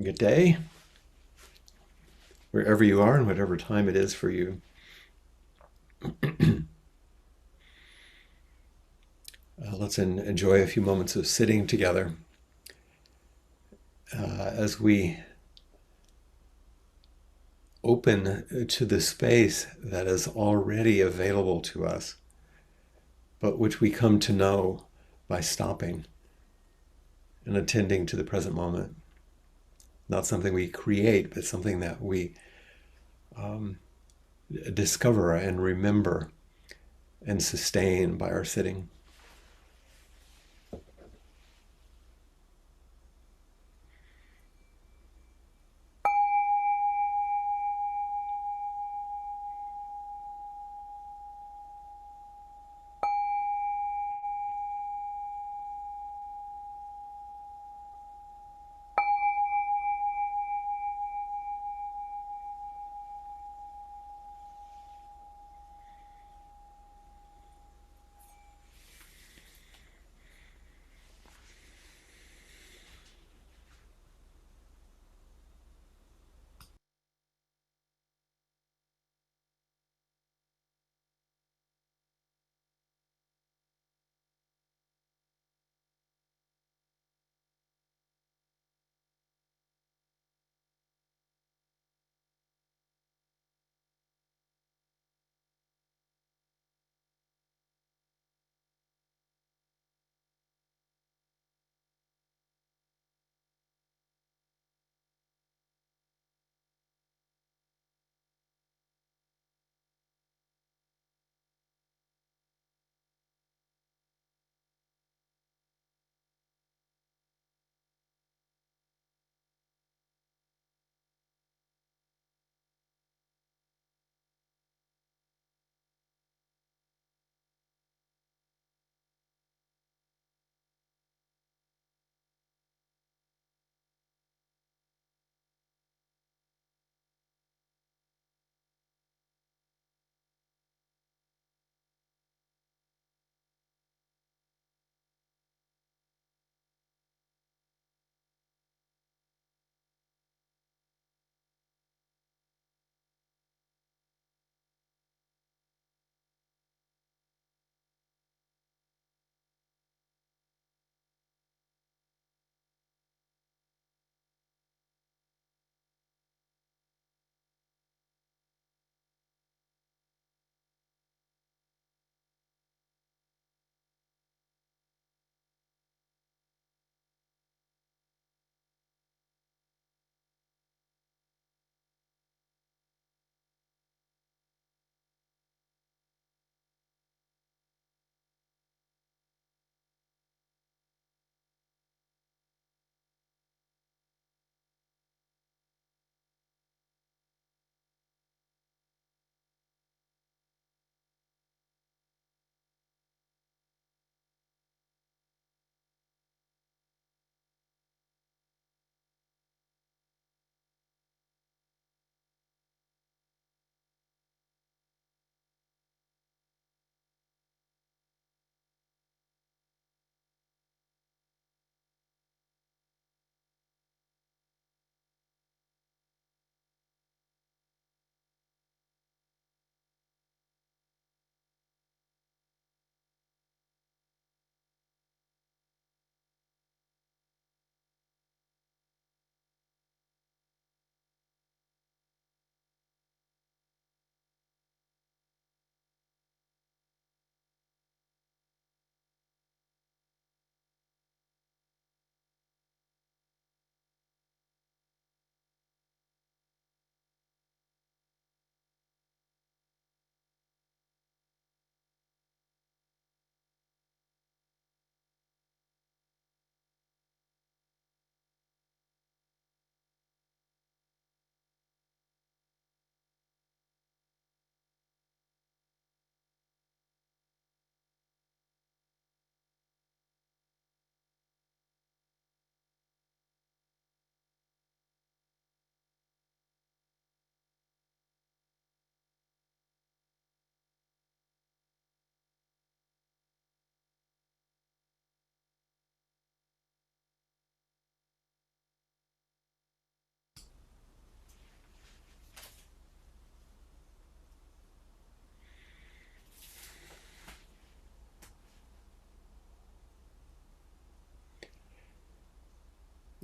Good day, wherever you are and whatever time it is for you. Let's enjoy a few moments of sitting together as we open to the space that is already available to us, but which we come to know by stopping and attending to the present moment. Not something we create, but something that we discover and remember and sustain by our sitting.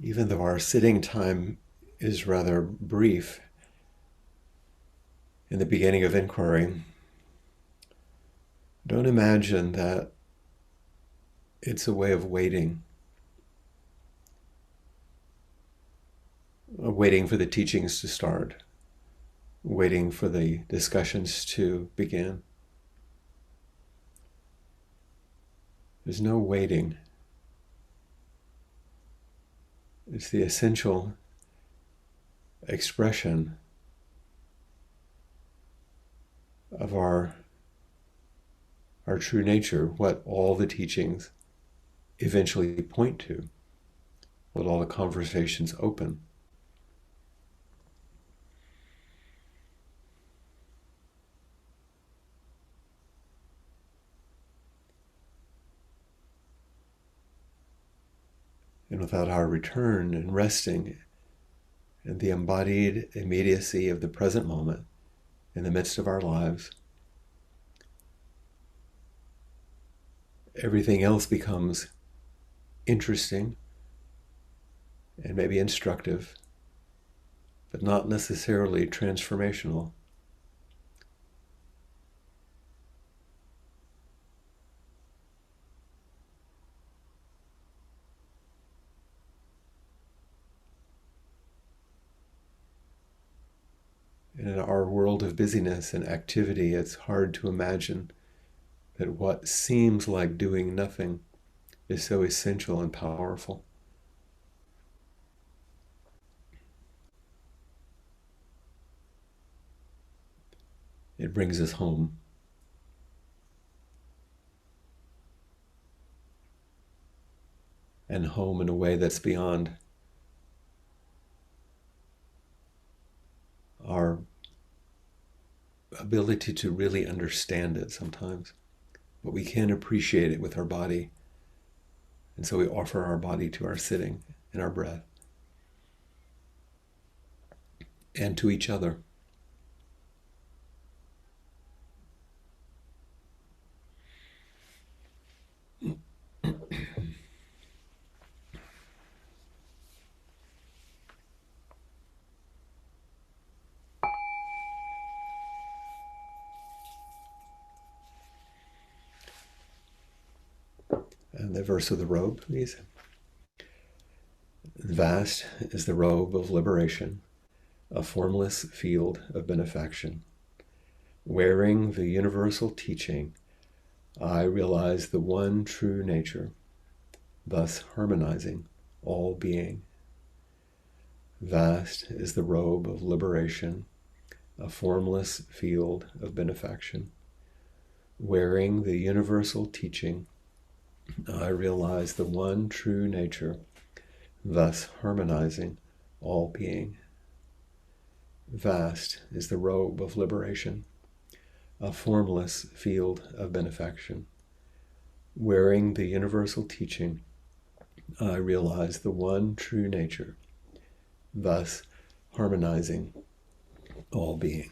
Even though our sitting time is rather brief in the beginning of inquiry, don't imagine that it's a way of waiting for the teachings to start, waiting for the discussions to begin. There's no waiting. It's the essential expression of our true nature, what all the teachings eventually point to, what all the conversations open. And without our return and resting in the embodied immediacy of the present moment in the midst of our lives, everything else becomes interesting and maybe instructive, but not necessarily transformational. And in our world of busyness and activity, it's hard to imagine that what seems like doing nothing is so essential and powerful. It brings us home. And home in a way that's beyond our ability to really understand it sometimes. But we can appreciate it with our body. And so we offer our body to our sitting and our breath. And to each other. And the verse of the robe, please. Vast is the robe of liberation, a formless field of benefaction. Wearing the universal teaching, I realize the one true nature, thus harmonizing all being. Vast is the robe of liberation, a formless field of benefaction. Wearing the universal teaching, I realize the one true nature, thus harmonizing all being. Vast is the robe of liberation, a formless field of benefaction. Wearing the universal teaching, I realize the one true nature, thus harmonizing all being.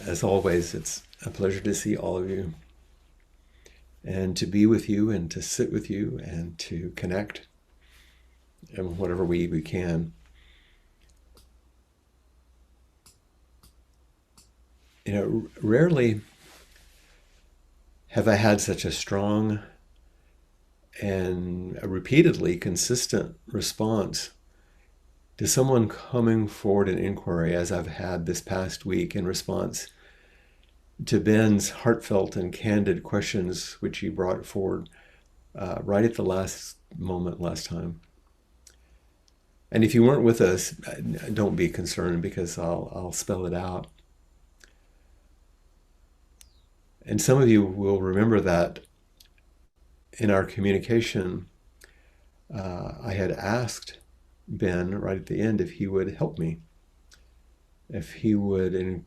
As always, it's a pleasure to see all of you and to be with you and to sit with you and to connect in whatever way we can. You know, rarely have I had such a strong and a repeatedly consistent response to someone coming forward in inquiry as I've had this past week in response to Ben's heartfelt and candid questions, which he brought forward right at the last moment last time. And if you weren't with us, don't be concerned because I'll spell it out. And some of you will remember that in our communication, I had asked Ben right at the end if he would help me, if he would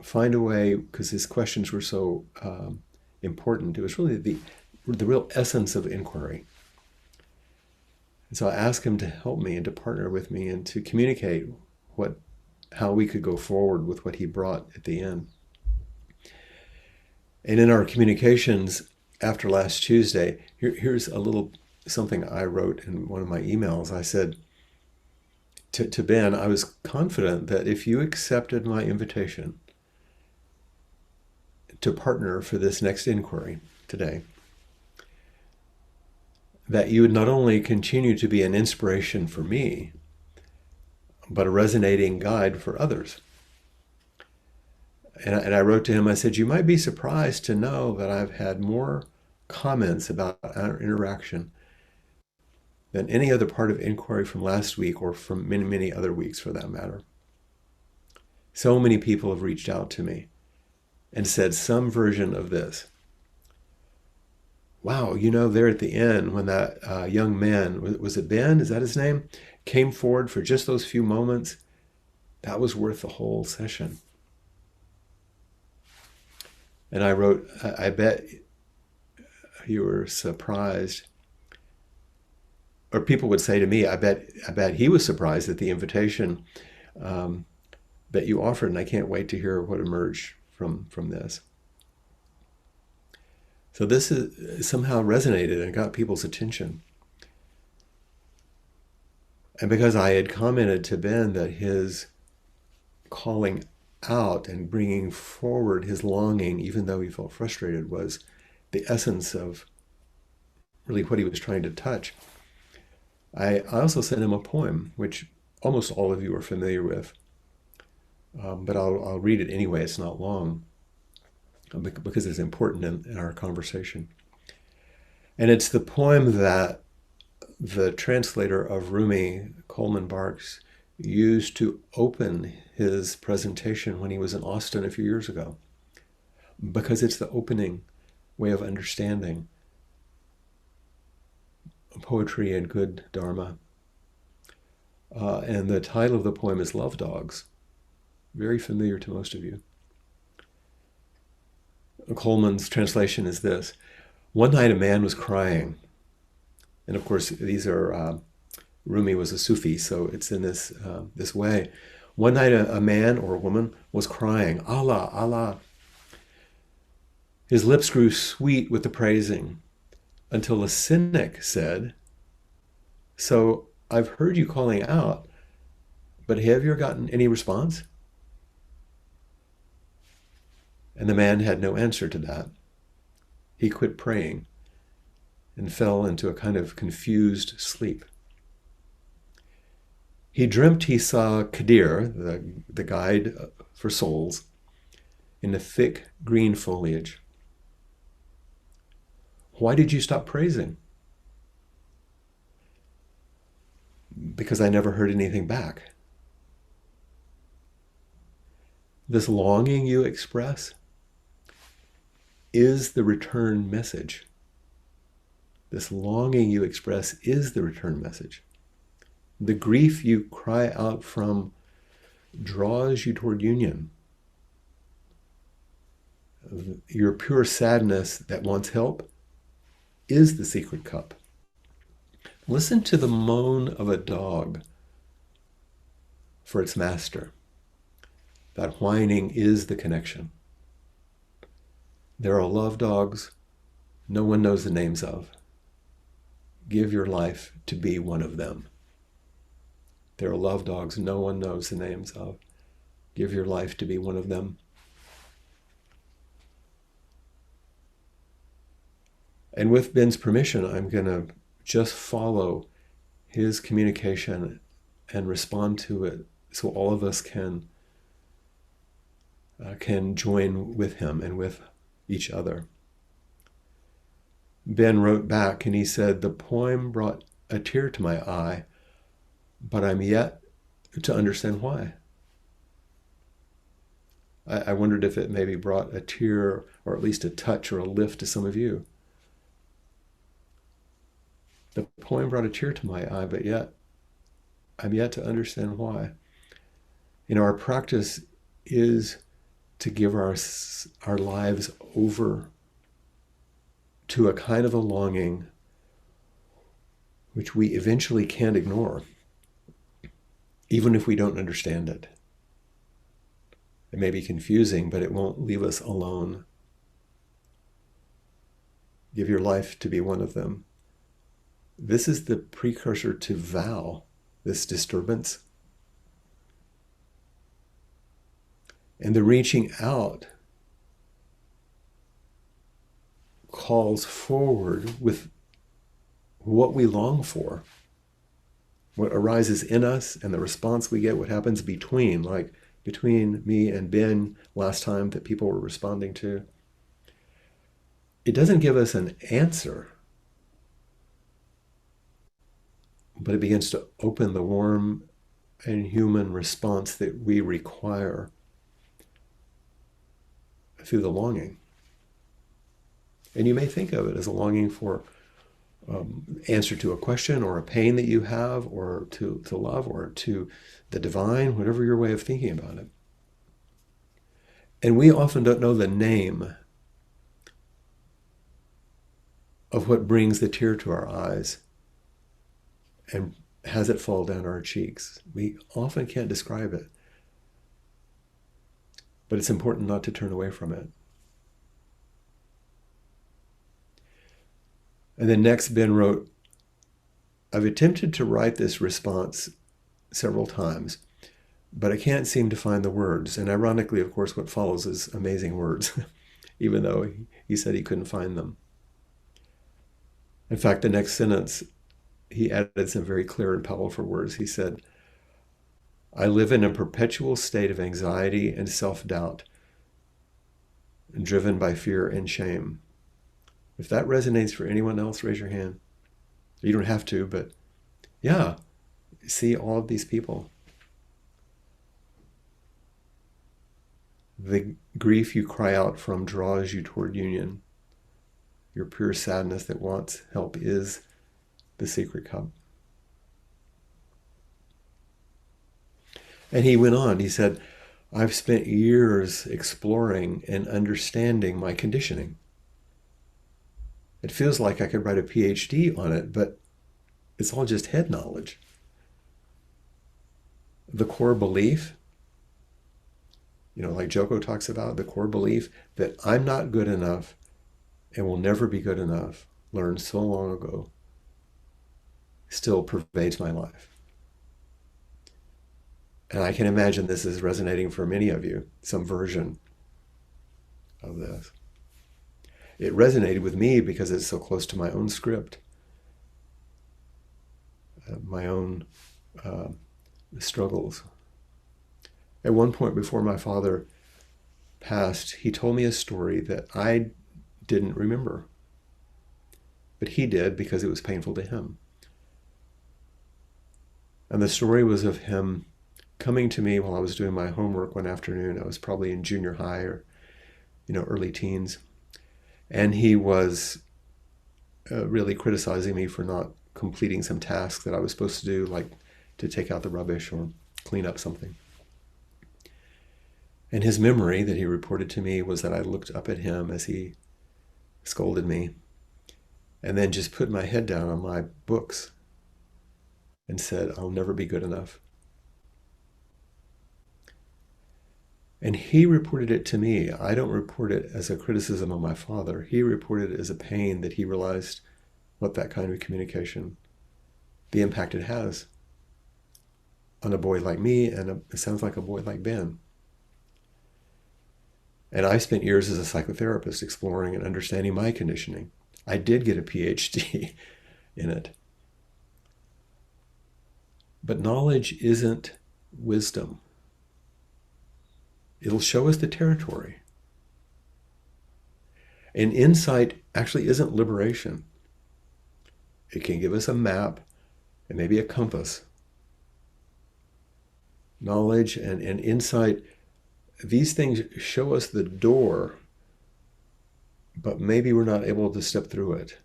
find a way, because his questions were so important. It was really the real essence of inquiry. And so I asked him to help me and to partner with me and to communicate how we could go forward with what he brought at the end. And in our communications after last Tuesday, here's a little something I wrote in one of my emails. I said to Ben, I was confident that if you accepted my invitation to partner for this next inquiry today, that you would not only continue to be an inspiration for me, but a resonating guide for others. And I wrote to him, I said, you might be surprised to know that I've had more comments about our interaction than any other part of inquiry from last week or from many, many other weeks for that matter. So many people have reached out to me and said some version of this. Wow, there at the end when that young man, was it Ben, is that his name, came forward for just those few moments, that was worth the whole session. And I wrote, I bet you were surprised, or people would say to me, I bet he was surprised at the invitation that you offered, and I can't wait to hear what emerged from this. So this is somehow resonated and got people's attention. And because I had commented to Ben that his calling out and bringing forward his longing, even though he felt frustrated, was the essence of really what he was trying to touch. I also sent him a poem, which almost all of you are familiar with, but I'll read it anyway. It's not long, because it's important in our conversation. And it's the poem that the translator of Rumi, Coleman Barks, used to open his presentation when he was in Austin a few years ago, because it's the opening way of understanding poetry and good Dharma. And the title of the poem is Love Dogs, very familiar to most of you. Coleman's translation is this: one night a man was crying. And of course, these are, Rumi was a Sufi, so it's in this way. One night a man or a woman was crying, Allah, Allah. His lips grew sweet with the praising, until a cynic said, so I've heard you calling out, but have you gotten any response? And the man had no answer to that. He quit praying and fell into a kind of confused sleep. He dreamt he saw Kadir, the guide for souls, in the thick green foliage. Why did you stop praising? Because I never heard anything back. This longing you express is the return message. This longing you express is the return message. The grief you cry out from draws you toward union. Your pure sadness that wants help is the secret cup. Listen to the moan of a dog for its master. That whining is the connection. There are love dogs no one knows the names of. Give your life to be one of them. There are love dogs no one knows the names of. Give your life to be one of them. And with Ben's permission, I'm going to just follow his communication and respond to it so all of us can join with him and with each other. Ben wrote back and he said, the poem brought a tear to my eye, but I'm yet to understand why. I wondered if it maybe brought a tear or at least a touch or a lift to some of you. The poem brought a tear to my eye, but yet I'm yet to understand why. Our practice is to give our lives over to a kind of a longing which we eventually can't ignore, even if we don't understand it. It may be confusing, but it won't leave us alone. Give your life to be one of them. This is the precursor to vow, this disturbance. And the reaching out calls forward with what we long for, what arises in us, and the response we get, what happens between, like between me and Ben last time that people were responding to. It doesn't give us an answer, but it begins to open the warm and human response that we require through the longing. And you may think of it as a longing for answer to a question or a pain that you have, or to love, or to the divine, whatever your way of thinking about it. And we often don't know the name of what brings the tear to our eyes and has it fall down our cheeks. We often can't describe it, but it's important not to turn away from it. And then next, Ben wrote, I've attempted to write this response several times, but I can't seem to find the words. And ironically, of course, what follows is amazing words, even though he said he couldn't find them. In fact, the next sentence, he added some very clear and powerful words. He said, I live in a perpetual state of anxiety and self-doubt, driven by fear and shame. If that resonates for anyone else, raise your hand. You don't have to, but yeah, see all of these people. The grief you cry out from draws you toward union. Your pure sadness that wants help is the secret cup. And he went on, he said, I've spent years exploring and understanding my conditioning. It feels like I could write a PhD on it, but it's all just head knowledge. The core belief, like Joko talks about, the core belief that I'm not good enough and will never be good enough, learned so long ago, still pervades my life. And I can imagine this is resonating for many of you, some version of this. It resonated with me because it's so close to my own script, my own struggles. At one point before my father passed, he told me a story that I didn't remember, but he did because it was painful to him. And the story was of him coming to me while I was doing my homework one afternoon. I was probably in junior high or, early teens. And he was really criticizing me for not completing some tasks that I was supposed to do, like to take out the rubbish or clean up something. And his memory that he reported to me was that I looked up at him as he scolded me and then just put my head down on my books and said, I'll never be good enough. And he reported it to me. I don't report it as a criticism of my father. He reported it as a pain that he realized what that kind of communication, the impact it has on a boy like me, and it sounds like a boy like Ben. And I spent years as a psychotherapist exploring and understanding my conditioning. I did get a PhD in it. But knowledge isn't wisdom. It'll show us the territory. And insight actually isn't liberation. It can give us a map and maybe a compass. Knowledge and insight, these things show us the door, but maybe we're not able to step through it.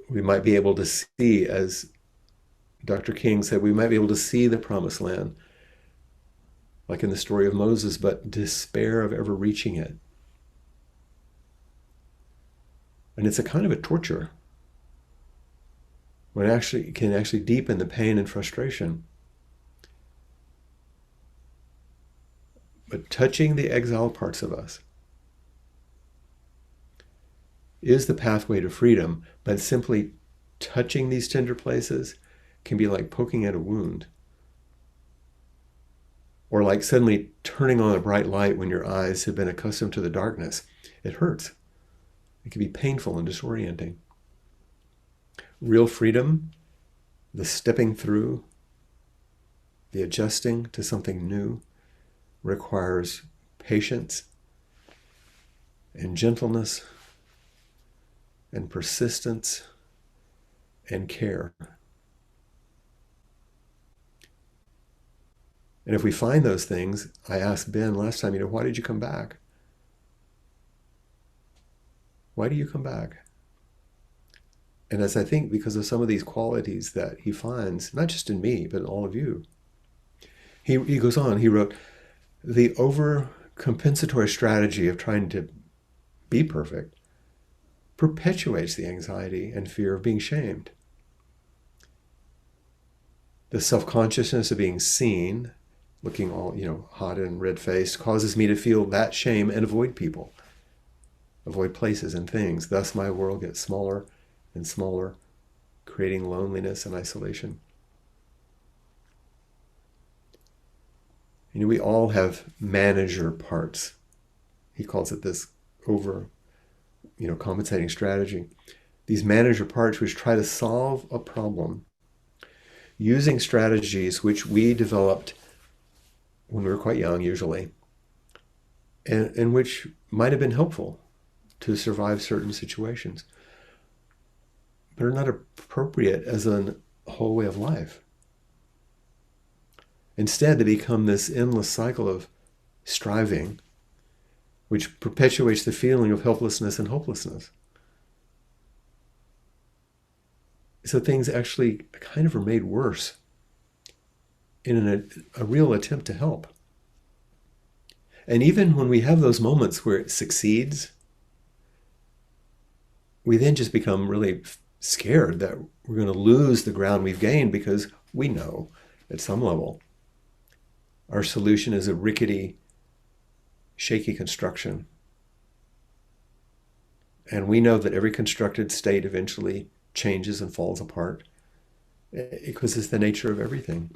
We might be able to see, as Dr. King said, we might be able to see the promised land, like in the story of Moses, but despair of ever reaching it. And it's a kind of a torture when it can actually deepen the pain and frustration. But touching the exiled parts of us is the pathway to freedom, but simply touching these tender places can be like poking at a wound. Or like suddenly turning on a bright light when your eyes have been accustomed to the darkness. It hurts. It can be painful and disorienting. Real freedom, the stepping through, the adjusting to something new, requires patience and gentleness and persistence and care. And if we find those things, I asked Ben last time, why did you come back? Why do you come back? And as I think because of some of these qualities that he finds, not just in me, but in all of you. He goes on, he wrote, the overcompensatory strategy of trying to be perfect perpetuates the anxiety and fear of being shamed. The self-consciousness of being seen, looking all, hot and red-faced, causes me to feel that shame and avoid people, avoid places and things. Thus my world gets smaller and smaller, creating loneliness and isolation. We all have manager parts. He calls it this compensating strategy. These manager parts which try to solve a problem using strategies which we developed when we were quite young, usually, and which might have been helpful to survive certain situations, but are not appropriate as a whole way of life. Instead, they become this endless cycle of striving, which perpetuates the feeling of helplessness and hopelessness. So things actually kind of are made worse in a real attempt to help. And even when we have those moments where it succeeds, we then just become really scared that we're going to lose the ground we've gained, because we know at some level our solution is a rickety, shaky construction. And we know that every constructed state eventually changes and falls apart, because it's the nature of everything.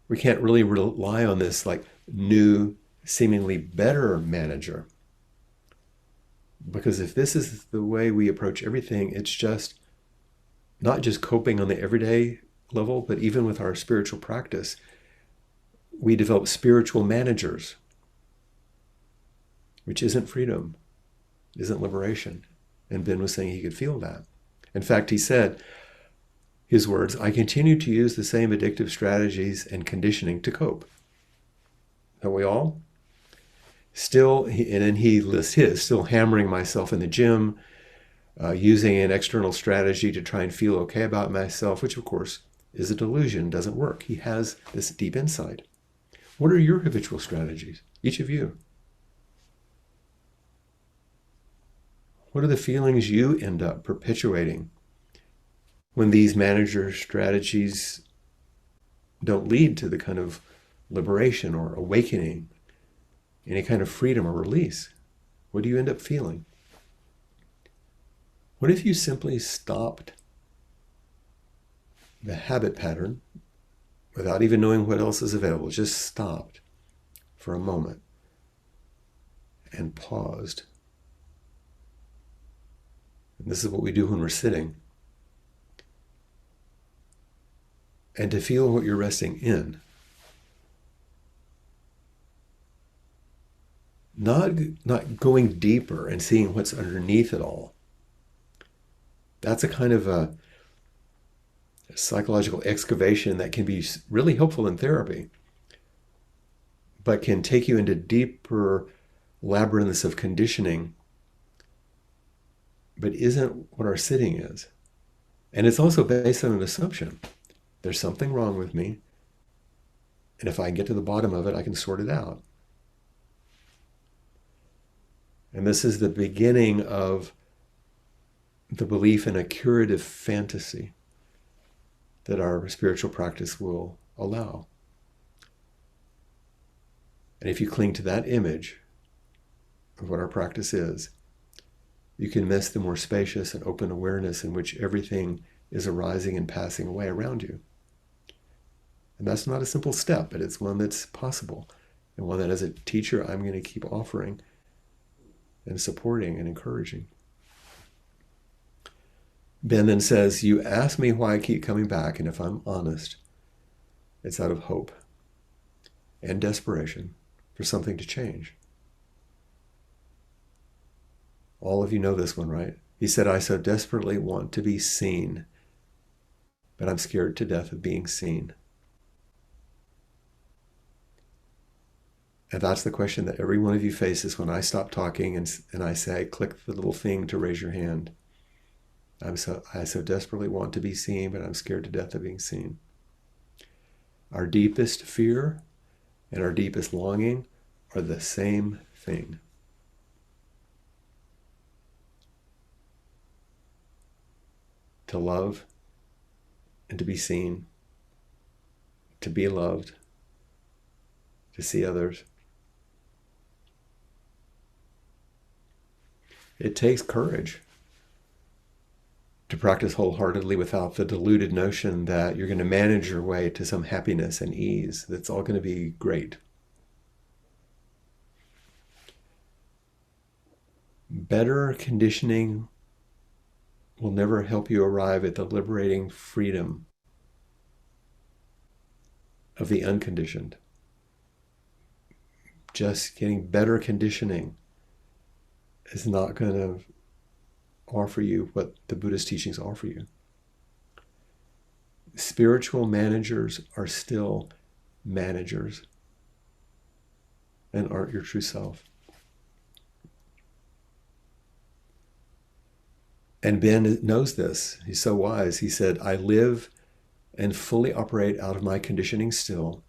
We can't really rely on this like new, seemingly better manager. Because if this is the way we approach everything, it's just not just coping on the everyday level, but even with our spiritual practice, we develop spiritual managers, which isn't freedom, isn't liberation. And Ben was saying he could feel that. In fact, he said, his words, I continue to use the same addictive strategies and conditioning to cope. Don't we all? Still, and then he lists his, still hammering myself in the gym, using an external strategy to try and feel okay about myself, which of course is a delusion, doesn't work. He has this deep insight. What are your habitual strategies, each of you? What are the feelings you end up perpetuating when these manager strategies don't lead to the kind of liberation or awakening, any kind of freedom or release? What do you end up feeling? What if you simply stopped the habit pattern without even knowing what else is available, just stopped for a moment and paused? And this is what we do when we're sitting. And to feel what you're resting in. Not going deeper and seeing what's underneath it all. That's a kind of a psychological excavation that can be really helpful in therapy, but can take you into deeper labyrinths of conditioning, but isn't what our sitting is. And it's also based on an assumption. There's something wrong with me, and if I get to the bottom of it, I can sort it out. And this is the beginning of the belief in a curative fantasy that our spiritual practice will allow. And if you cling to that image of what our practice is, you can miss the more spacious and open awareness in which everything is arising and passing away around you. And that's not a simple step, but it's one that's possible, and one that as a teacher I'm going to keep offering and supporting and encouraging. Ben then says, you ask me why I keep coming back, and if I'm honest, it's out of hope and desperation for something to change. All of you know this one, right? He said, I so desperately want to be seen, but I'm scared to death of being seen. And that's the question that every one of you faces when I stop talking and I say, click the little thing to raise your hand. I so desperately want to be seen, but I'm scared to death of being seen. Our deepest fear and our deepest longing are the same thing. To love and to be seen, to be loved, to see others. It takes courage to practice wholeheartedly without the deluded notion that you're going to manage your way to some happiness and ease. That's all going to be great. Better conditioning will never help you arrive at the liberating freedom of the unconditioned. Just getting better conditioning is not going to offer you what the Buddhist teachings offer you. Spiritual managers are still managers and aren't your true self. And Ben knows this. He's so wise. He said, I live and fully operate out of my conditioning still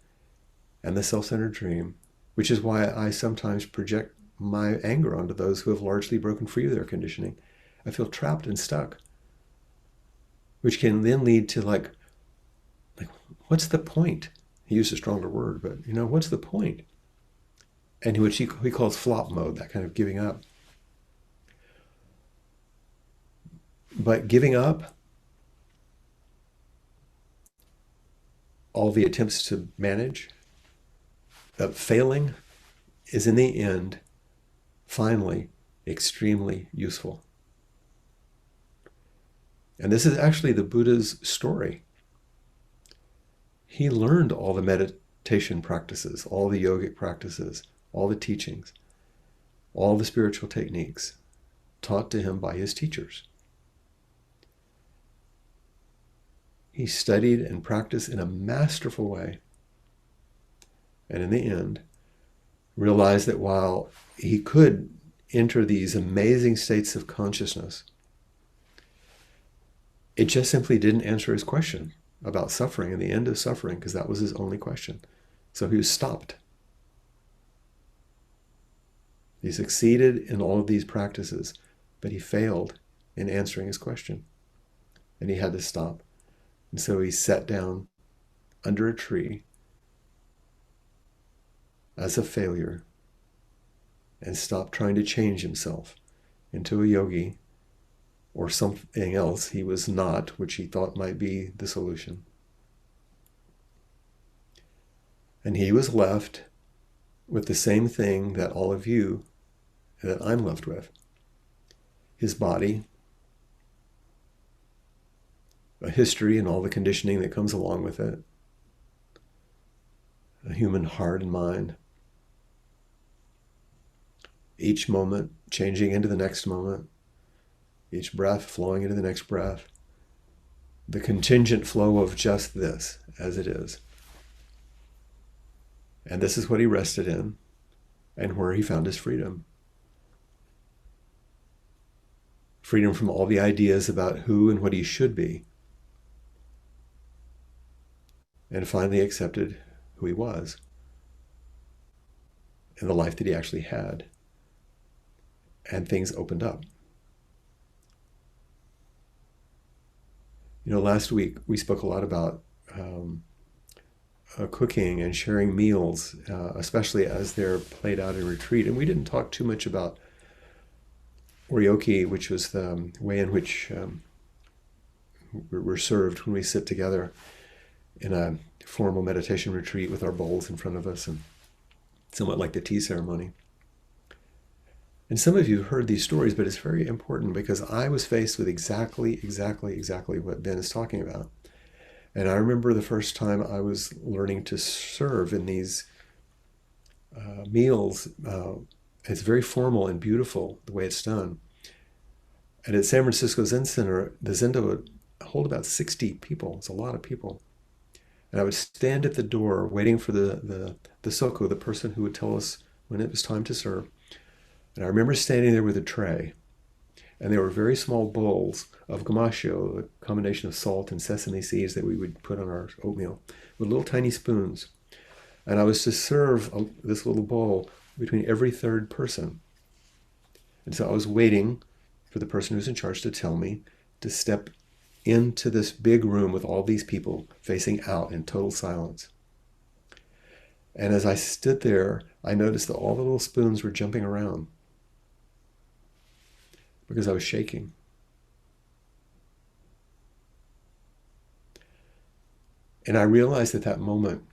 and the self-centered dream, which is why I sometimes project my anger onto those who have largely broken free of their conditioning. I feel trapped and stuck, which can then lead to like, what's the point? He used a stronger word, but what's the point? And which he calls flop mode, that kind of giving up. But giving up all the attempts to manage, failing is in the end, finally, extremely useful. And this is actually the Buddha's story. He learned all the meditation practices, all the yogic practices, all the teachings, all the spiritual techniques taught to him by his teachers. He studied and practiced in a masterful way. And in the end, realized that while he could enter these amazing states of consciousness, it just simply didn't answer his question about suffering and the end of suffering, because that was his only question. So he was stopped. He succeeded in all of these practices, but he failed in answering his question. And he had to stop. And so he sat down under a tree as a failure and stopped trying to change himself into a yogi or something else he was not, which he thought might be the solution. And he was left with the same thing that all of you, that I'm left with. His body, a history and all the conditioning that comes along with it, a human heart and mind, each moment changing into the next moment, each breath flowing into the next breath, the contingent flow of just this as it is. And this is what he rested in and where he found his freedom. Freedom from all the ideas about who and what he should be. And finally accepted who he was and the life that he actually had. and things opened up. Last week we spoke a lot about cooking and sharing meals, especially as they're played out in retreat. And we didn't talk too much about oryoki, which was the way in which we're served when we sit together in a formal meditation retreat with our bowls in front of us, and somewhat like the tea ceremony. And some of you have heard these stories, but it's very important because I was faced with exactly what Ben is talking about. And I remember the first time I was learning to serve in these meals. It's very formal and beautiful the way it's done. And at San Francisco Zen Center, the Zendo would hold about 60 people. It's a lot of people. And I would stand at the door waiting for the soku, the person who would tell us when it was time to serve. And I remember standing there with a tray. And they were very small bowls of gamasho, a combination of salt and sesame seeds that we would put on our oatmeal, with little tiny spoons. And I was to serve this little bowl between every third person. And so I was waiting for the person who's in charge to tell me to step into this big room with all these people facing out in total silence. And as I stood there, I noticed that all the little spoons were jumping around because I was shaking. And I realized at that moment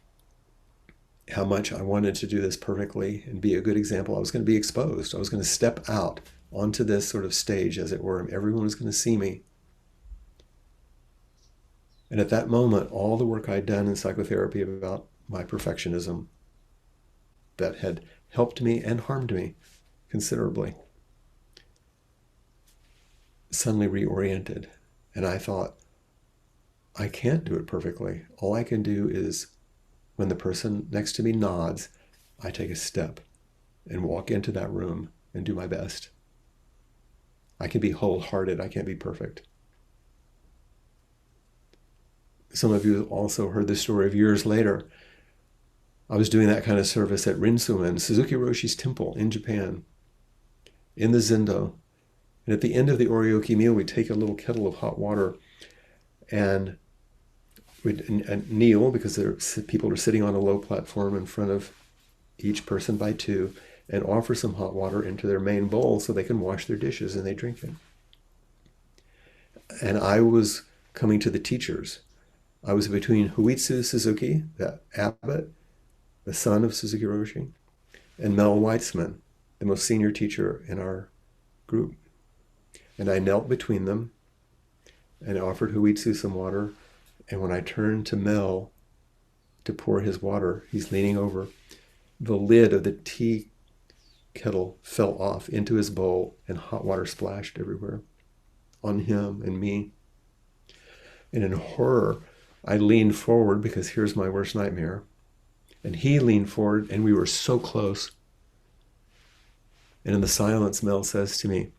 how much I wanted to do this perfectly and be a good example. I was going to be exposed. I was going to step out onto this sort of stage, as it were, and everyone was going to see me. And at that moment, all the work I'd done in psychotherapy about my perfectionism that had helped me and harmed me considerably suddenly reoriented. And I thought, I can't do it perfectly. All I can do is, when the person next to me nods, I take a step and walk into that room and do my best. I can be wholehearted. I can't be perfect. Some of you also heard the story of years later. I was doing that kind of service at Rinsumen, Suzuki Roshi's temple in Japan, in the Zendo. And at the end of the oryoki meal, we'd take a little kettle of hot water and we'd kneel, because people are sitting on a low platform in front of each person by two, and offer some hot water into their main bowl so they can wash their dishes and they drink it. And I was coming to the teachers. I was between Huitsu Suzuki, the abbot, the son of Suzuki Roshi, and Mel Weitzman, the most senior teacher in our group. And I knelt between them and offered Huitsu some water. And when I turned to Mel to pour his water, he's leaning over, the lid of the tea kettle fell off into his bowl and hot water splashed everywhere on him and me. And in horror, I leaned forward, because here's my worst nightmare. And he leaned forward, and we were so close. And in the silence, Mel says to me,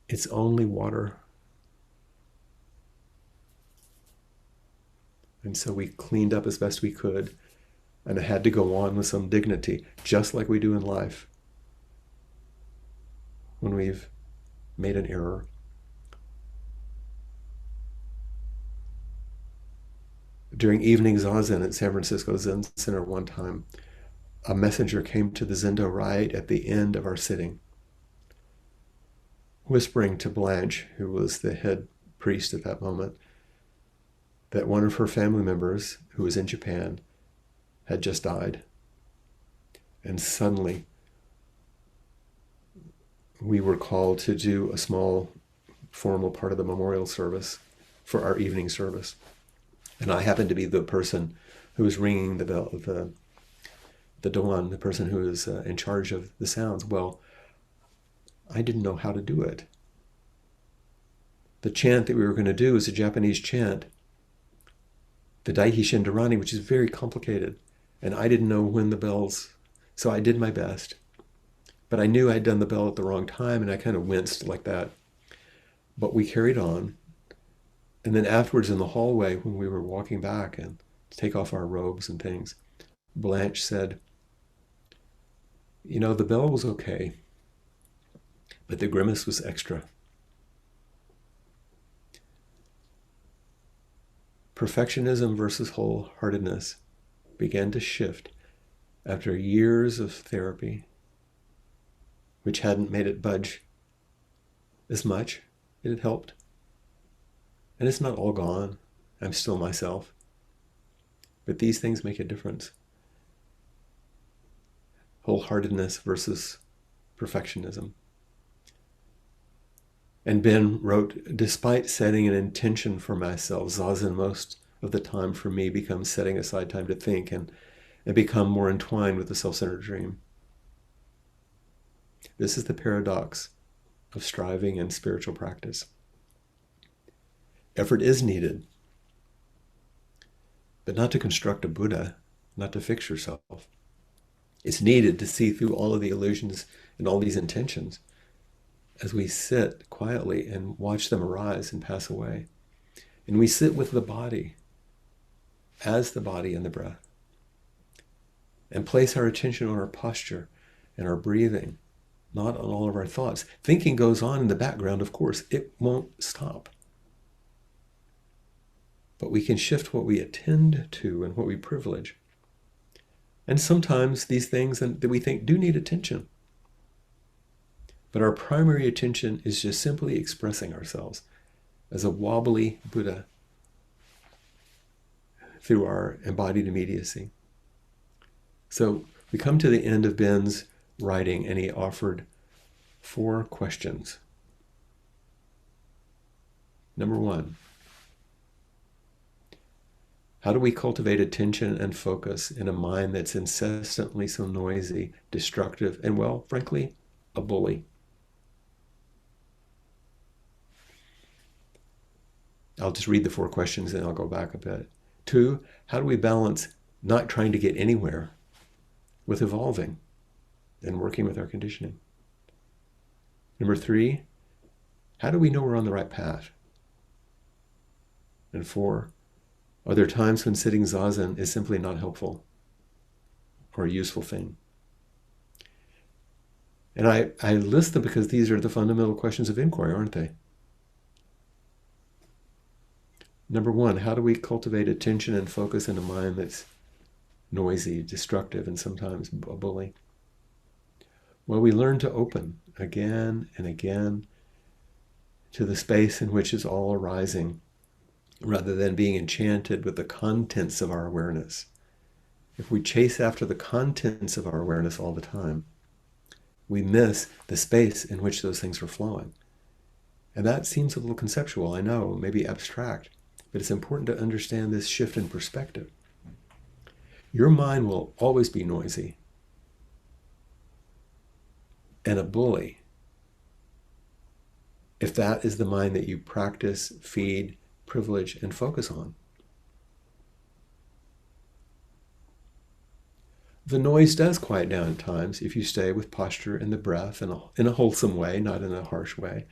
"It's only water." And so we cleaned up as best we could, and I had to go on with some dignity, just like we do in life when we've made an error. During evening zazen at San Francisco Zen Center one time, a messenger came to the Zendo right at the end of our sitting, whispering to Blanche, who was the head priest at that moment, that one of her family members, who was in Japan, had just died. And suddenly, we were called to do a small formal part of the memorial service for our evening service. And I happened to be the person who was ringing the bell, the don, the person who was in charge of the sounds. Well, I didn't know how to do it. The chant that we were going to do is a Japanese chant, the Daihi Shindarani, which is very complicated. And I didn't know when the bells, so I did my best. But I knew I'd done the bell at the wrong time, and I kind of winced like that. But we carried on. And then afterwards in the hallway, when we were walking back and to take off our robes and things, Blanche said, "The bell was okay, but the grimace was extra. Perfectionism versus wholeheartedness began to shift after years of therapy, which hadn't made it budge as much. It had helped. And it's not all gone. I'm still myself. But these things make a difference. Wholeheartedness versus perfectionism. And Ben wrote, despite setting an intention for myself, Zazen most of the time for me becomes setting aside time to think and become more entwined with the self-centered dream. This is the paradox of striving and spiritual practice. Effort is needed, but not to construct a Buddha, not to fix yourself. It's needed to see through all of the illusions and all these intentions as we sit quietly and watch them arise and pass away. And we sit with the body as the body and the breath, and place our attention on our posture and our breathing, not on all of our thoughts. Thinking goes on in the background, of course. It won't stop. But we can shift what we attend to and what we privilege. And sometimes these things that we think do need attention. But our primary attention is just simply expressing ourselves as a wobbly Buddha through our embodied immediacy. So we come to the end of Ben's writing, and he offered 4 questions. Number 1, how do we cultivate attention and focus in a mind that's incessantly so noisy, destructive, and, well, frankly, a bully? I'll just read the 4 questions and I'll go back a bit. 2, how do we balance not trying to get anywhere with evolving and working with our conditioning? Number 3, how do we know we're on the right path? And 4, are there times when sitting zazen is simply not helpful or a useful thing? And I list them because these are the fundamental questions of inquiry, aren't they? Number 1, how do we cultivate attention and focus in a mind that's noisy, destructive, and sometimes a bully? Well, we learn to open again and again to the space in which is all arising, rather than being enchanted with the contents of our awareness. If we chase after the contents of our awareness all the time, we miss the space in which those things are flowing. And that seems a little conceptual, I know, maybe abstract, but it's important to understand this shift in perspective. Your mind will always be noisy and a bully if that is the mind that you practice, feed, privilege, and focus on. The noise does quiet down at times if you stay with posture and the breath in a wholesome way, not in a harsh way.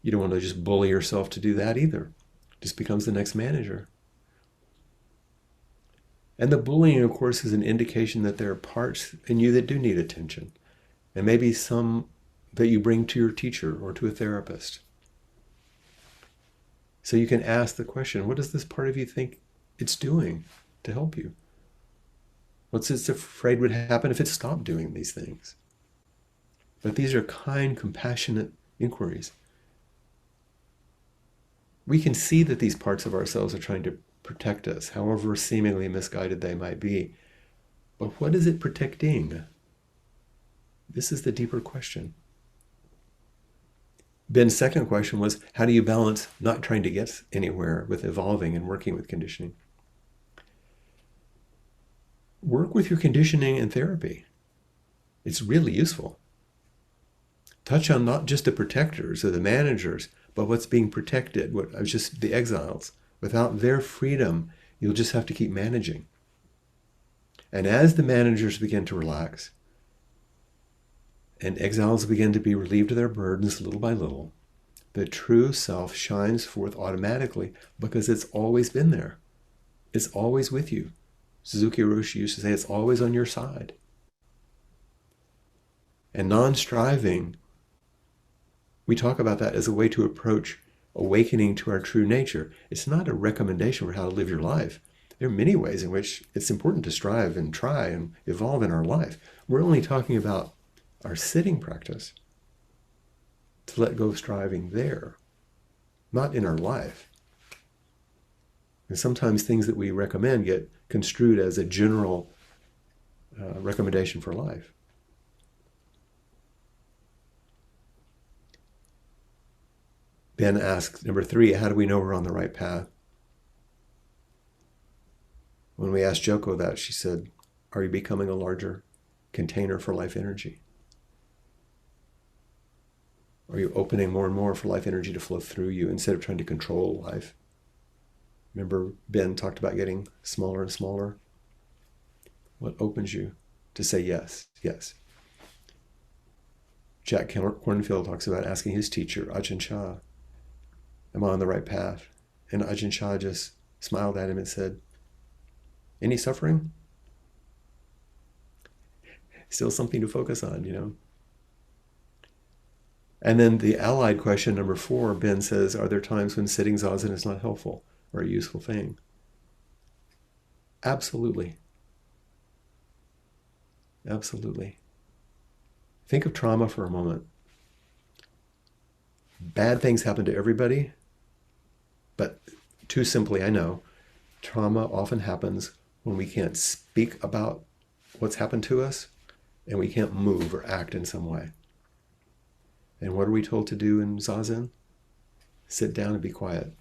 You don't want to just bully yourself to do that either. It just becomes the next manager. And the bullying, of course, is an indication that there are parts in you that do need attention, and maybe some that you bring to your teacher or to a therapist. So you can ask the question, what does this part of you think it's doing to help you? What's it's afraid would happen if it stopped doing these things? But these are kind, compassionate inquiries. We can see that these parts of ourselves are trying to protect us, however seemingly misguided they might be. But what is it protecting? This is the deeper question. Ben's second question was, how do you balance not trying to get anywhere with evolving and working with conditioning? Work with your conditioning and therapy. It's really useful. Touch on not just the protectors or the managers, but what's being protected, just the exiles. Without their freedom, you'll just have to keep managing. And as the managers begin to relax, and exiles begin to be relieved of their burdens little by little, the true self shines forth automatically because it's always been there. It's always with you. Suzuki Roshi used to say it's always on your side. And non-striving We talk about that as a way to approach awakening to our true nature. It's not a recommendation for how to live your life. There are many ways in which it's important to strive and try and evolve in our life. We're only talking about our sitting practice, to let go of striving there, not in our life. And sometimes things that we recommend get construed as a general recommendation for life. Ben asks, number 3, how do we know we're on the right path? When we asked Joko that, she said, are you becoming a larger container for life energy? Are you opening more and more for life energy to flow through you instead of trying to control life? Remember, Ben talked about getting smaller and smaller. What opens you to say yes, yes? Jack Kornfield talks about asking his teacher, Ajahn Chah, am I on the right path? And Ajahn Chah just smiled at him and said, any suffering? Still something to focus on, you know? And then the allied question, number 4, Ben says, are there times when sitting zazen is not helpful or a useful thing? Absolutely. Absolutely. Think of trauma for a moment. Bad things happen to everybody, but too simply, I know, trauma often happens when we can't speak about what's happened to us and we can't move or act in some way. And what are we told to do in zazen? Sit down and be quiet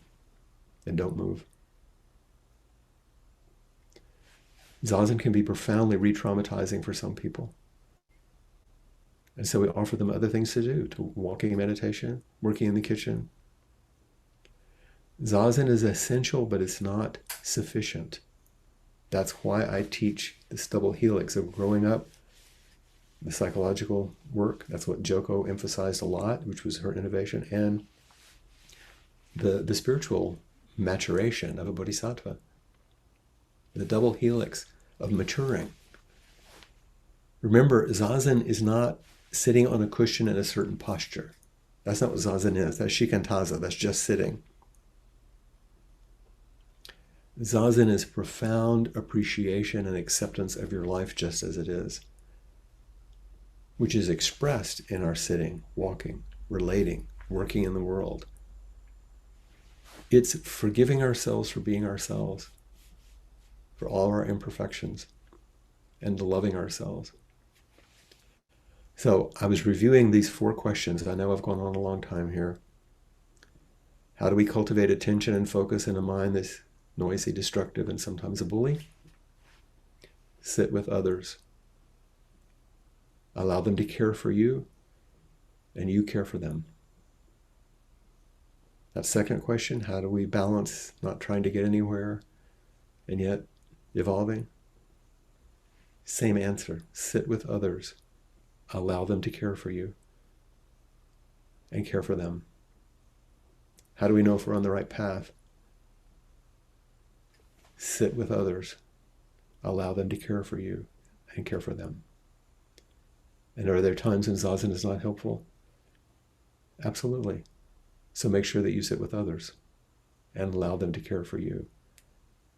and don't move. Zazen can be profoundly re-traumatizing for some people. And so we offer them other things to do, to walking meditation, working in the kitchen. Zazen is essential, but it's not sufficient. That's why I teach this double helix of growing up, the psychological work. That's what Joko emphasized a lot, which was her innovation, and the spiritual maturation of a bodhisattva. The double helix of maturing. Remember, zazen is not sitting on a cushion in a certain posture. That's not what zazen is. That's shikantaza. That's just sitting. Zazen is profound appreciation and acceptance of your life just as it is, which is expressed in our sitting, walking, relating, working in the world. It's forgiving ourselves for being ourselves, for all our imperfections, and loving ourselves. So I was reviewing these 4 questions. I know I've gone on a long time here. How do we cultivate attention and focus in a mind that's noisy, destructive, and sometimes a bully? Sit with others. Allow them to care for you, and you care for them. That second question, how do we balance not trying to get anywhere and yet evolving? Same answer. Sit with others. Allow them to care for you and care for them. How do we know if we're on the right path? Sit with others. Allow them to care for you and care for them. And are there times when zazen is not helpful? Absolutely. So make sure that you sit with others and allow them to care for you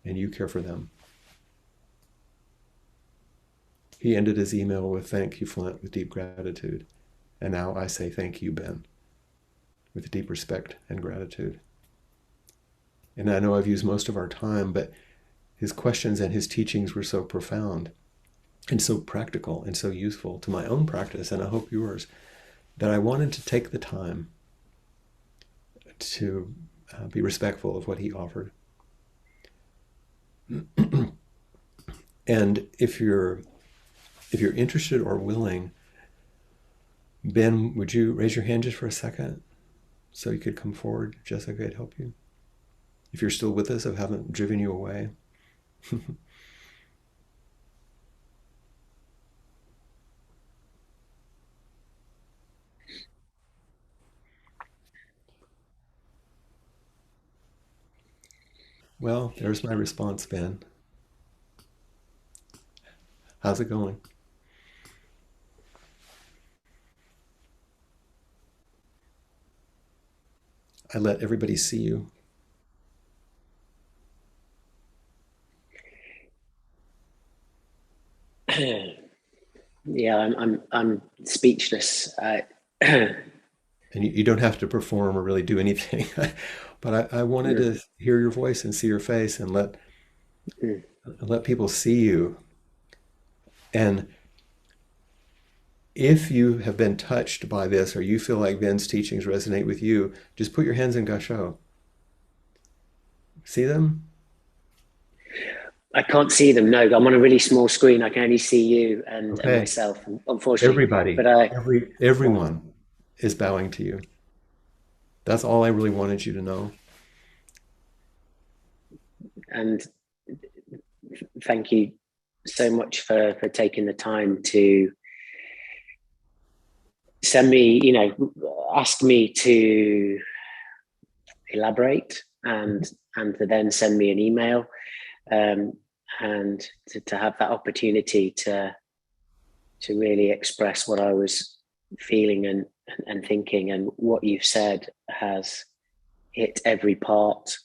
and you care for them. He ended his email with, thank you, Flint, with deep gratitude. And now I say thank you, Ben, with deep respect and gratitude. And I know I've used most of our time, but his questions and his teachings were so profound and so practical and so useful to my own practice, and I hope yours, that I wanted to take the time to be respectful of what he offered. And if you're interested or willing, Ben, would you raise your hand just for a second so you could come forward? Jessica could help you. If you're still with us, I haven't driven you away. Well, there's my response, Ben. How's it going? I let everybody see you. Yeah, I'm speechless. And you don't have to perform or really do anything. But I wanted Mm, to hear your voice and see your face and mm. let people see you. And if you have been touched by this or you feel like Ben's teachings resonate with you, just put your hands in gasho. See them? I can't see them. No, I'm on a really small screen. I can only see you and Okay. myself, unfortunately. But Everybody, everyone is bowing to you. That's all I really wanted you to know. and thank you so much for taking the time to send me, ask me to elaborate and to then send me an email, um, and to have that opportunity to really express what I was feeling and thinking. And what you've said has hit every part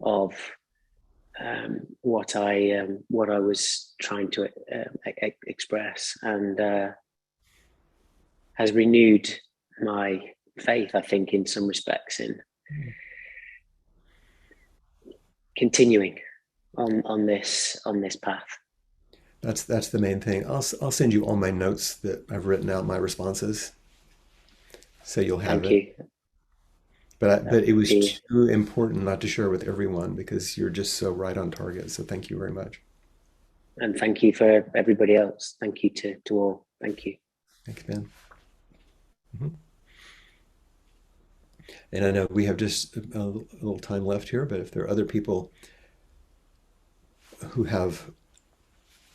of what I was trying to express, and has renewed my faith, I think, in some respects, in continuing on this path. That's the main thing. I'll send you all my notes that I've written out, my responses, so you'll have Thank it. you. But it was Be too important not to share with everyone because you're just so right on target. So thank you very much. And thank you for everybody else. Thank you to all. Thank you. Thanks, Ben. Mhm. And I know we have just a little time left here, but if there are other people who have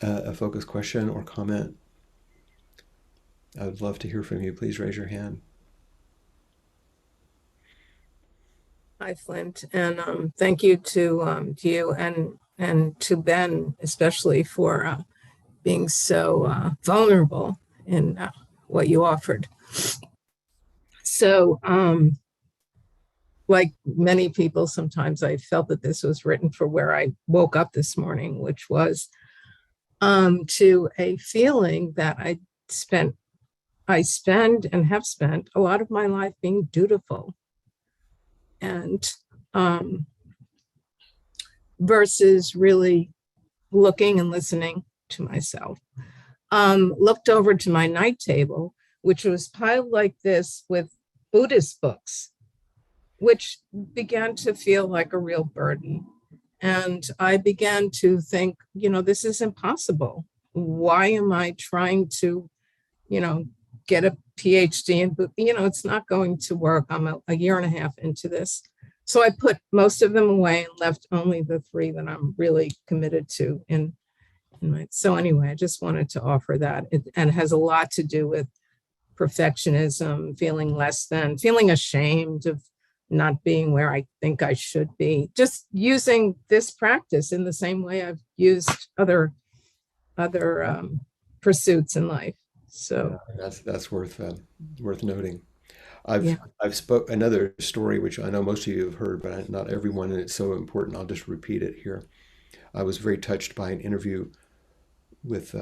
a focused question or comment, I would love to hear from you. Please raise your hand. Hi, Flint, and thank you to you and to Ben especially for being so vulnerable in what you offered. So, like many people, sometimes I felt that this was written for where I woke up this morning, which was to a feeling that I spend and have spent a lot of my life being dutiful and um, versus really looking and listening to myself. Looked over to my night table, which was piled like this with Buddhist books, which began to feel like a real burden. And I began to think, this is impossible. Why am I trying to, you know, get a PhD in, it's not going to work. I'm a year and a half into this. So I put most of them away and left only the three that I'm really committed to so anyway, I just wanted to offer that. And it has a lot to do with perfectionism, feeling less than, feeling ashamed of not being where I think I should be. Just using this practice in the same way I've used other pursuits in life. Yeah, So that's worth noting. I've yeah, I've spoke another story which I know most of you have heard, but not everyone, and it's so important. I'll just repeat it here. I was very touched by an interview with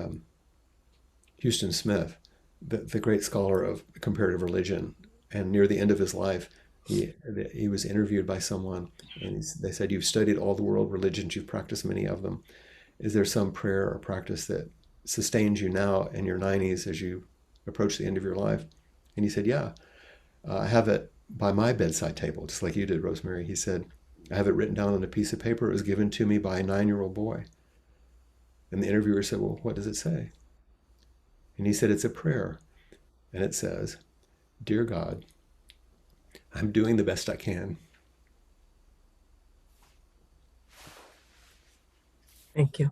Houston Smith, the great scholar of comparative religion, and near the end of his life, he was interviewed by someone, and they said, "You've studied all the world religions, you've practiced many of them. Is there some prayer or practice that sustains you now in your 90s as you approach the end of your life?" And he said, "Yeah, I have it by my bedside table, just like you did, Rosemary." He said, "I have it written down on a piece of paper. It was given to me by a 9-year-old boy." And the interviewer said, "Well, what does it say?" And he said, "It's a prayer. And it says, 'Dear God, I'm doing the best I can.'" thank you.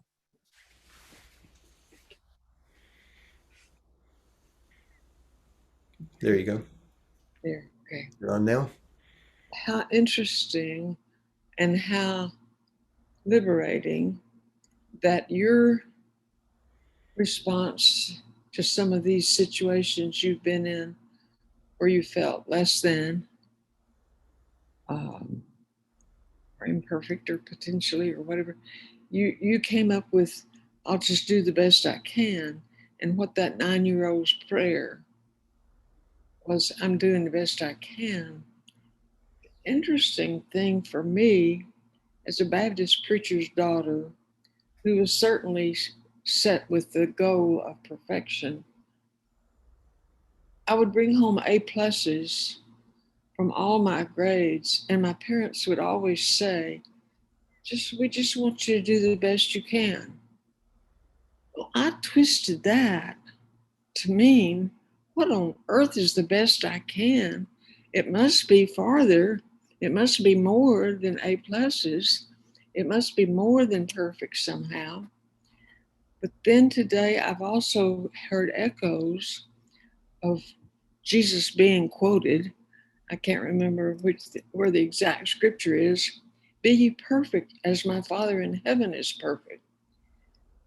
There you go. There. Okay. You're on now. How interesting and how liberating that your response to some of these situations you've been in where you felt less than or imperfect or potentially or whatever, you came up with, I'll just do the best I can. And what that 9-year-old's prayer was, I'm doing the best I can. Interesting thing for me, as a Baptist preacher's daughter, who was certainly set with the goal of perfection, I would bring home A pluses from all my grades, and my parents would always say, we just want you to do the best you can. Well, I twisted that to mean, what on earth is the best I can? It must be farther. It must be more than A pluses. It must be more than perfect somehow. But then today, I've also heard echoes of Jesus being quoted. I can't remember where the exact scripture is. Be ye perfect as my Father in heaven is perfect.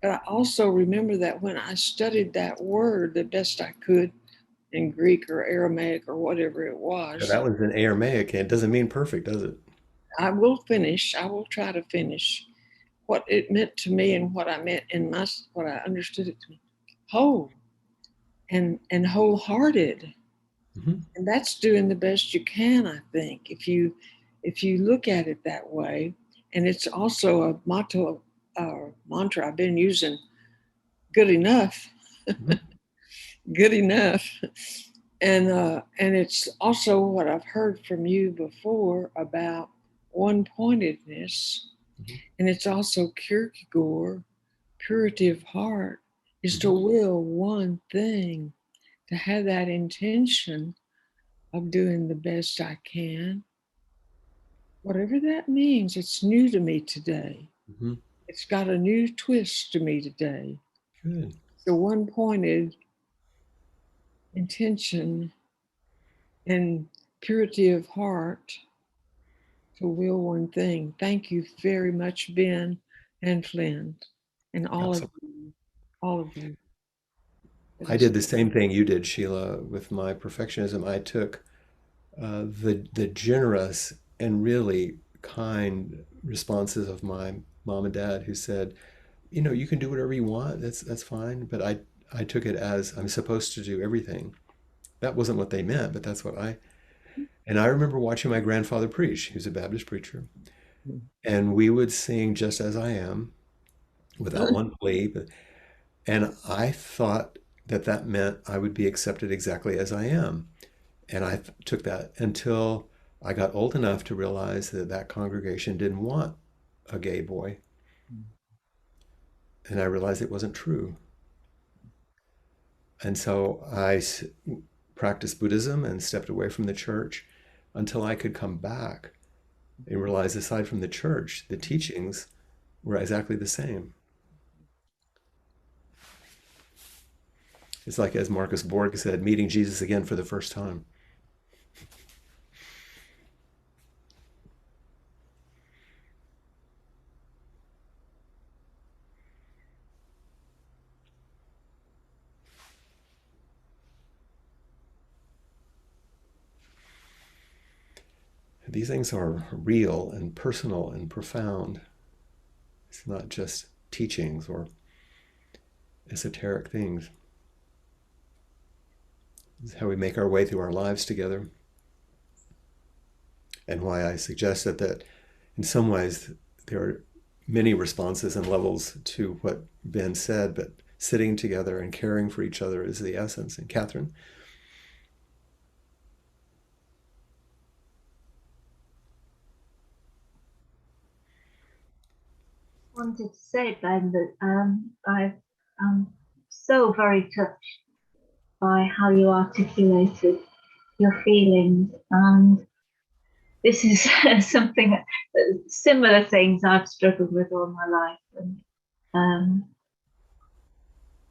But I also remember that when I studied that word the best I could in Greek or Aramaic or whatever it So was. that was in Aramaic, and it doesn't mean perfect, does it? I will try to finish what it meant to me and what I meant in what I understood it to be. Whole and wholehearted. Mm-hmm. And that's doing the best you can, I think, if you look at it that way. And it's also a mantra I've been using, good enough. Mm-hmm. Good enough. And it's also what I've heard from you before about one-pointedness. Mm-hmm. And it's also Kierkegaard, purity of heart is to will one thing, to have that intention of doing the best I can. Whatever that means, it's new to me today. Mm-hmm. It's got a new twist to me today. Good. The one-pointed intention and purity of heart to will one thing. Thank you very much, Ben and Flint, and all of you. All of you. I did the same thing you did, Sheila, with my perfectionism. I took the generous and really kind responses of my mom and dad, who said, you can do whatever you want. That's fine. But I took it as I'm supposed to do everything. That wasn't what they meant, but that's what and I remember watching my grandfather preach. He was a Baptist preacher. And we would sing Just As I Am without one plea. And I thought that meant I would be accepted exactly as I am. And I took that until I got old enough to realize that congregation didn't want a gay boy. And I realized it wasn't true. And so I practiced Buddhism and stepped away from the church until I could come back and realize, aside from the church, the teachings were exactly the same. It's like, as Marcus Borg said, meeting Jesus again for the first time. These things are real and personal and profound. It's not just teachings or esoteric things. It's how we make our way through our lives together. And why I suggested that in some ways there are many responses and levels to what Ben said, but sitting together and caring for each other is the essence. And Catherine? Wanted to say, Ben, that I'm so very touched by how you articulated your feelings, and this is something, similar things I've struggled with all my life, and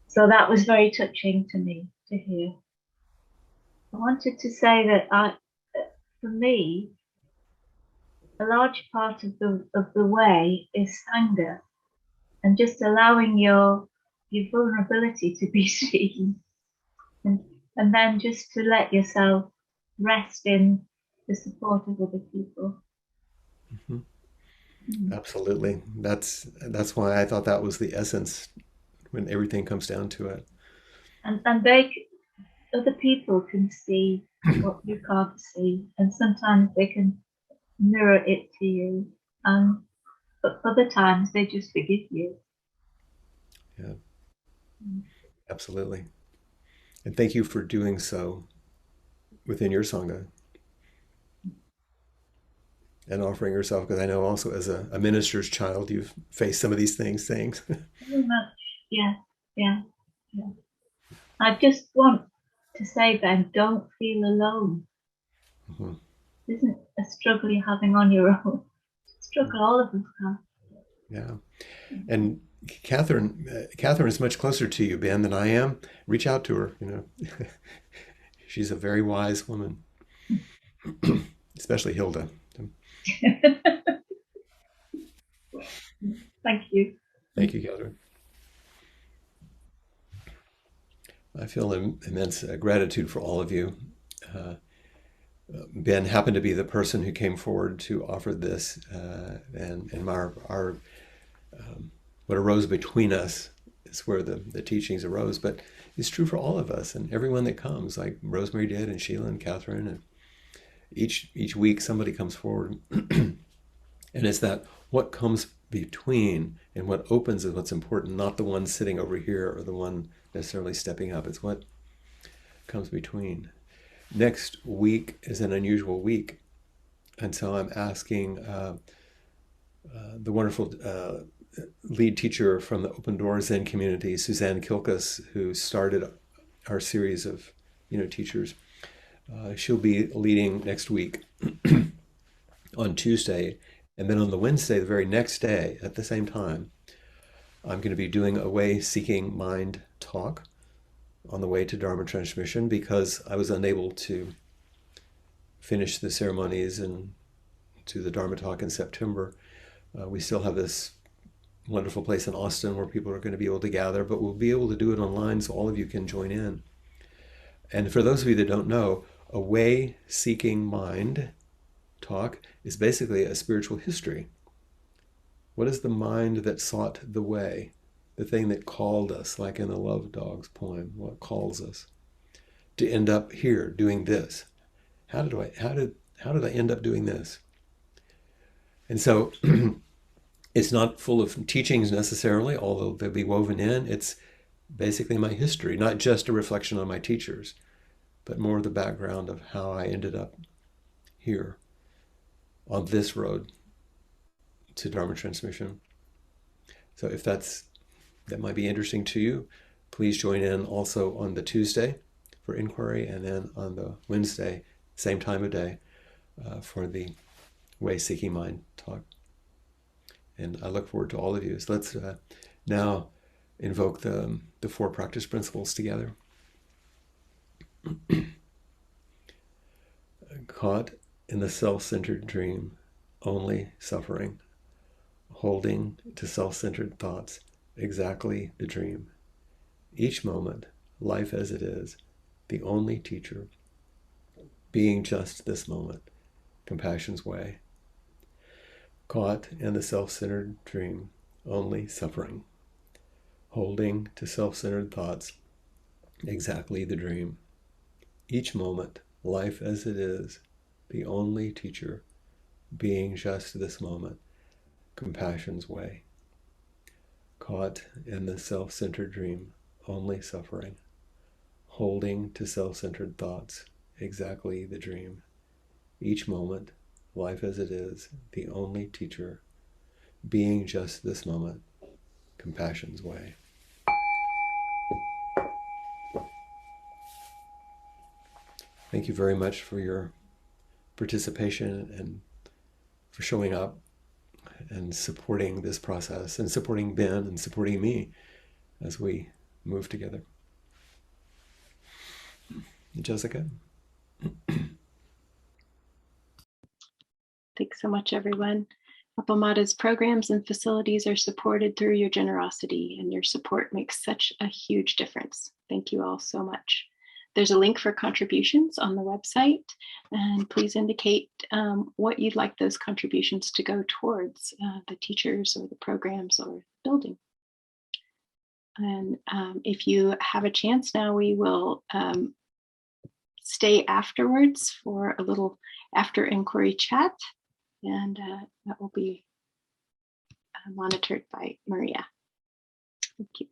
so that was very touching to me to hear. I wanted to say that for me, a large part of the way is anger, and just allowing your vulnerability to be seen, and then just to let yourself rest in the support of other people. Mm-hmm. Absolutely. That's why I thought that was the essence when everything comes down to it. And other people can see what you can't see, and sometimes they can mirror it to you, but other times they just forgive you. Yeah, absolutely. And thank you for doing so within your Sangha and offering yourself, because I know also as a minister's child, you've faced some of these things. Very much, yeah, yeah, yeah. I just want to say, Ben, don't feel alone. Mm-hmm. This isn't a struggle you're having on your own. Struggle all of us have. Yeah. And Catherine is much closer to you, Ben, than I am. Reach out to her, She's a very wise woman, especially Hilda. Thank you. Thank you, Catherine. I feel immense gratitude for all of you. Ben happened to be the person who came forward to offer this, and our what arose between us is where the teachings arose. But it's true for all of us and everyone that comes, like Rosemary did, and Sheila and Catherine, and each week somebody comes forward, and it's that what comes between and what opens is what's important, not the one sitting over here or the one necessarily stepping up. It's what comes between. Next week is an unusual week, and so I'm asking the wonderful lead teacher from the Open Doors Zen community, Suzanne Kilkus, who started our series of teachers. She'll be leading next week on Tuesday, and then on the Wednesday, the very next day, at the same time, I'm going to be doing a way seeking mind talk on the way to Dharma transmission, because I was unable to finish the ceremonies and to the Dharma talk in September. We still have this wonderful place in Austin where people are going to be able to gather, but we'll be able to do it online so all of you can join in. And for those of you that don't know, a way seeking mind talk is basically a spiritual history. What is the mind that sought the way? The thing that called us, like in the Love Dogs poem, what calls us to end up here doing this? How did I end up doing this? And so it's not full of teachings necessarily, although they'll be woven in. It's basically my history, not just a reflection on my teachers, but more the background of how I ended up here on this road to Dharma transmission. So if that might be interesting to you, please join in also on the Tuesday for inquiry, and then on the Wednesday, same time of day, for the Way Seeking Mind talk. And I look forward to all of you. So let's now invoke the 4 practice principles together. Caught in the self-centered dream, only suffering, holding to self-centered thoughts, exactly the dream. Each moment, life as it is, the only teacher, being just this moment, compassion's way. Caught in the self-centered dream, only suffering, holding to self-centered thoughts, exactly the dream. Each moment, life as it is, the only teacher, being just this moment, compassion's way. Caught in the self-centered dream, only suffering, holding to self-centered thoughts, exactly the dream. Each moment, life as it is, the only teacher, being just this moment, compassion's way. Thank you very much for your participation and for showing up and supporting this process and supporting Ben and supporting me as we move together. Jessica? Thanks so much, everyone. Appamada's programs and facilities are supported through your generosity, and your support makes such a huge difference. Thank you all so much. There's a link for contributions on the website, and please indicate what you'd like those contributions to go towards, the teachers or the programs or the building. And if you have a chance now, we will stay afterwards for a little after inquiry chat, and that will be monitored by Maria. Thank you.